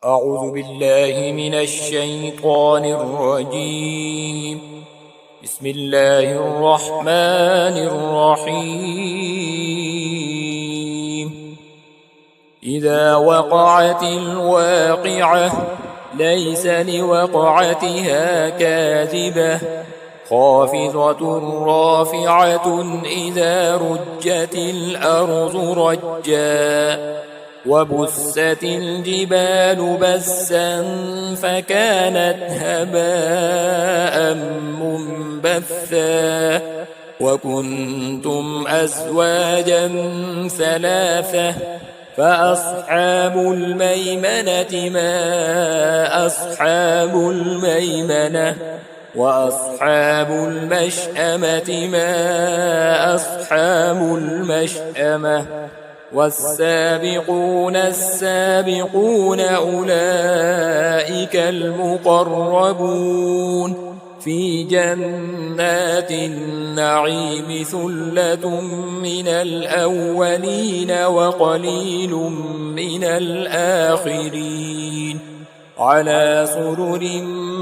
أعوذ بالله من الشيطان الرجيم. بسم الله الرحمن الرحيم. إذا وقعت الواقعة ليس لوقعتها كاذبة خافضة رافعة إذا رجت الأرض رجا وبست الجبال بسا فكانت هباء منبثا وكنتم أزواجا ثلاثة فأصحاب الميمنة ما أصحاب الميمنة وأصحاب المشأمة ما أصحاب المشأمة والسابقون السابقون أولئك المقربون في جنات النعيم ثلة من الأولين وقليل من الآخرين على سرر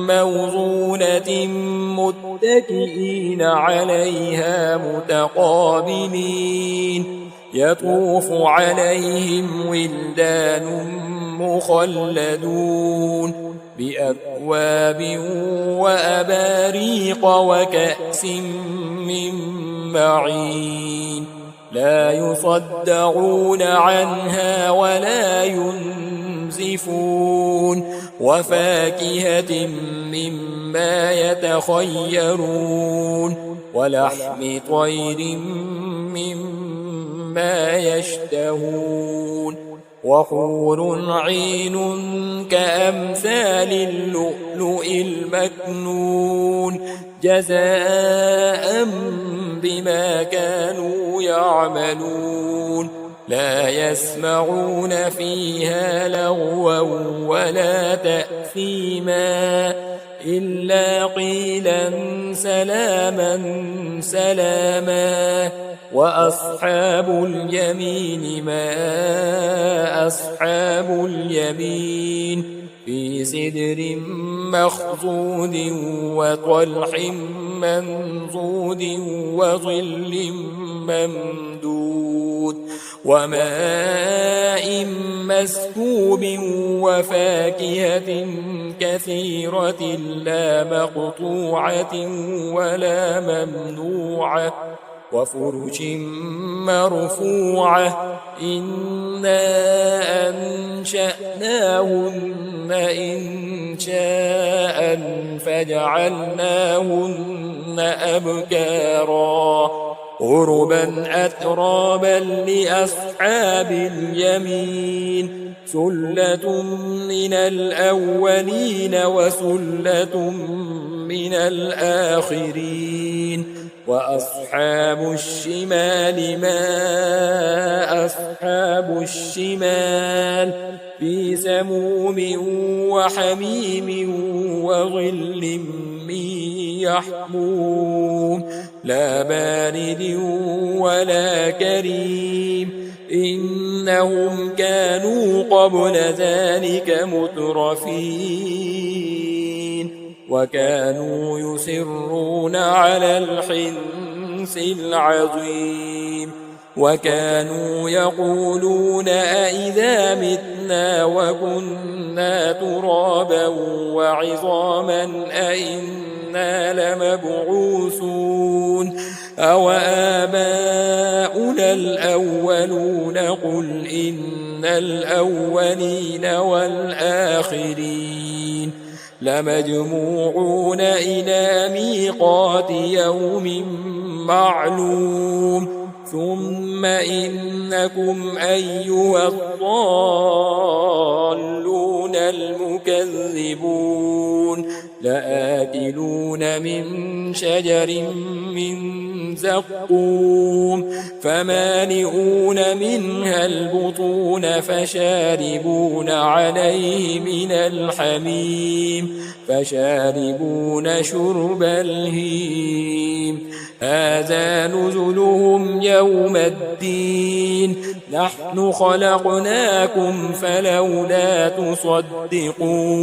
موضونة متكئين عليها متقابلين يطوف عليهم ولدان مخلدون بأكواب وأباريق وكأس من معين لا يصدعون عنها ولا ينزفون وفاكهة مما يتخيرون ولحم طير مما يشتهون وحور عين كأمثال اللؤلؤ المكنون جزاء بما كانوا يعملون لا يسمعون فيها لغوا ولا تأثيما إلا قيلا سلاما سلاما وأصحاب اليمين ما أصحاب اليمين في سدر مخضود وطلح منضود وظل ممدود وماء مسكوب وفاكهة كثيرة لا مقطوعة ولا ممنوعة وفرش مرفوعة إنا أنشأناهن إنشاء فجعلناهن أبكارا عربا أترابا لأصحاب اليمين ثلة من الأولين وثلة من الآخرين وأصحاب الشمال ما أصحاب الشمال في سموم وحميم وظل من يحموم لا بارد ولا كريم إنهم كانوا قبل ذلك مترفين وكانوا يصرون على الحنث العظيم وكانوا يقولون أئذا متنا وكنا ترابا وعظاما أئنا لمبعوثون أو آباؤنا الأولون قل إن الأولين والآخرين لمجموعون إلى ميقات يوم معلوم ثم إنكم أيها الضالون المكذبون لآكلون من شجر من زقوم فمالئون منها البطون فشاربون عليه من الحميم فشاربون شرب الهيم هذا نزلهم يوم الدين نحن خلقناكم فلولا تصدقون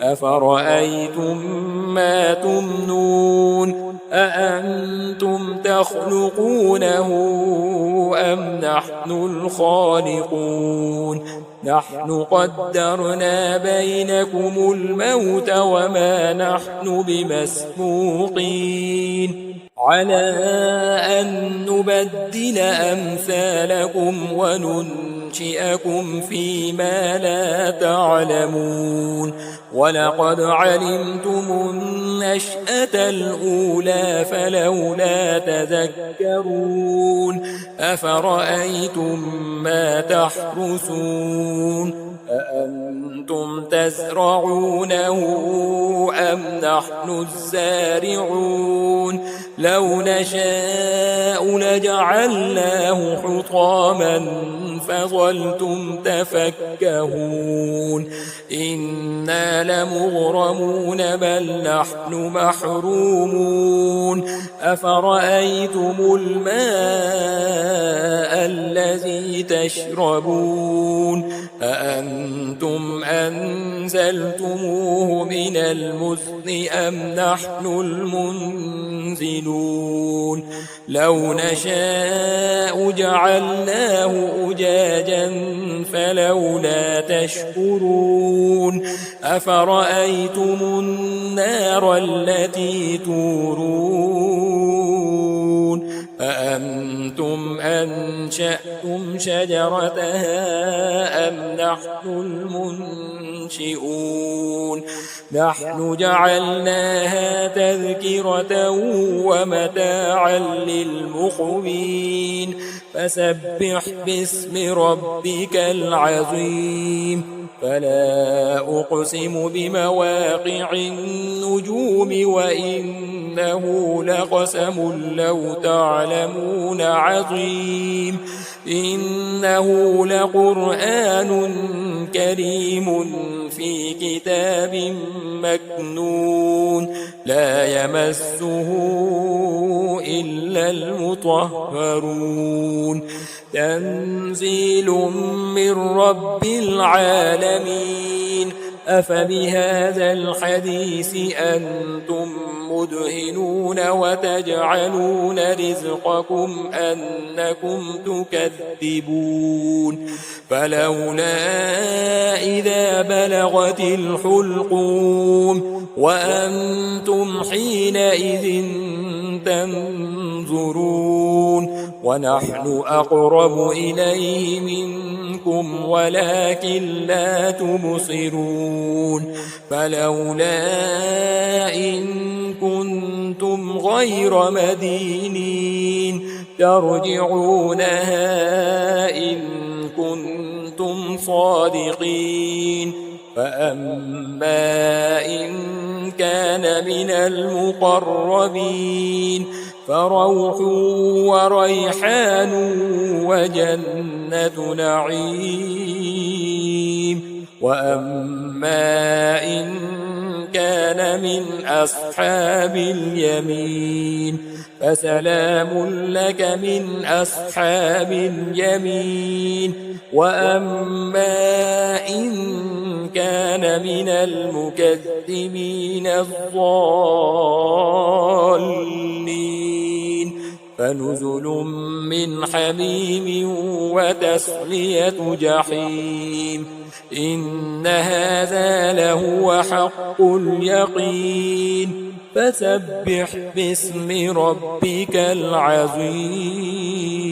أفرأيتم ما تمنون أأنتم تخلقونه أم نحن الخالقون نحن قدرنا بينكم الموت وما نحن بمسبوقين على أن نبدل أمثالكم وننشئكم فيما لا تعلمون ولقد علمتم النشأة الأولى فلولا تذكرون أفرأيتم ما تحرثون أأنتم تزرعونه أم نحن الزارعون لو نشاء لجعلناه حطاما فظلتم تفكهون إنا لمغرمون بل نحن محرومون أفرأيتم الماء الذي تشربون أأنتم أنزلتموه من المزن أم نحن المنزلون لو نشاء جعلناه أجاجا فلولا تشكرون أفرأيتم النار التي تورون أأنتم أنشأتم شجرتها أم نحن المنشئون نحن جعلناها تذكرة ومتاعا للمقوين فسبح باسم ربك العظيم فلا أقسم بمواقع النجوم وإنه لقسم لو تعلمون عظيم إنه لقرآن كريم في كتاب مكنون لا يمسه إلا المطهرون تنزيل من رب العالمين أفبهذا الحديث أنتم مدهنون وتجعلون رزقكم أنكم تكذبون فلولا إذا بلغت الحلقوم وأنتم حينئذ تنظرون ونحن أقرب إليه منكم ولكن لا تبصرون فلولا إن كنتم غير مدينين ترجعونها إن كنتم صادقين فأما إن كان من المقربين فروح وريحان وجنة نعيم وأما إن كان من أصحاب اليمين فسلام لك من أصحاب اليمين وأما إن كان من المكذبين الضالين فنزل من حميم وتسلية جحيم إن هذا لهو حق اليقين فسبح باسم ربك العظيم